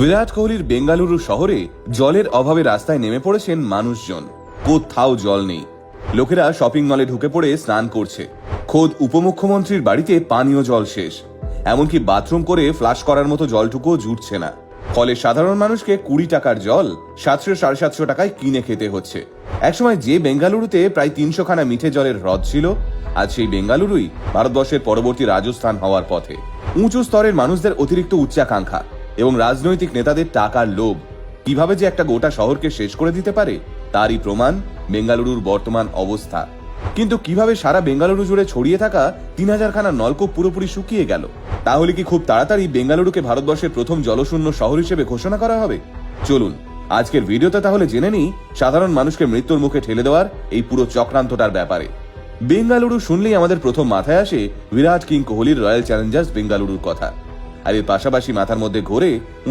বিরাট কোহলির বেঙ্গালুরু শহরে জলের অভাবে রাস্তায় নেমে পড়েছেন মানুষজন। কোথাও জল নেই। লোকেরা শপিং মলে ঢুকে পড়ে স্নান করছে। খোদ উপমুখ্যমন্ত্রীর বাড়িতে পানীয় জল শেষ। এমনকি বাথরুম করে ফ্লাশ করার মতো জলটুকুও জুটছে না। ফলে সাধারণ মানুষকে 20 টাকার জল 700-750 টাকায় কিনে খেতে হচ্ছে। একসময় যে বেঙ্গালুরুতে প্রায় 300 খানা মিঠে জলের হ্রদ ছিল, আজ সেই বেঙ্গালুরুই ভারতবর্ষের পরবর্তী রাজস্থান হওয়ার পথে। উঁচু স্তরের মানুষদের অতিরিক্ত উচ্চাকাঙ্ক্ষা এবং রাজনৈতিক নেতাদের টাকার লোভ কিভাবে যে একটা গোটা শহরকে শেষ করে দিতে পারে তারই প্রমাণ বেঙ্গালুরুর বর্তমান অবস্থা। কিন্তু কিভাবে সারা বেঙ্গালুরু জুড়ে ছড়িয়ে থাকা 3000 খানা নলকূপ পুরোপুরি শুকিয়ে গেল? তাহলে কি খুব তাড়াতাড়ি বেঙ্গালুরুকে ভারতবর্ষের প্রথম জলশূন্য শহর হিসেবে ঘোষণা করা হবে? চলুন আজকের ভিডিওতে তাহলে জেনে নিই সাধারণ মানুষকে মৃত্যুর মুখে ঠেলে দেওয়ার এই পুরো চক্রান্তটার ব্যাপারে। বেঙ্গালুরু শুনলেই আমাদের প্রথম মাথায় আসে বিরাট কিং কোহলির রয়্যাল চ্যালেঞ্জার্স বেঙ্গালুরুর কথা। আর এর পাশাপাশি মাথার মধ্যে ঘোরে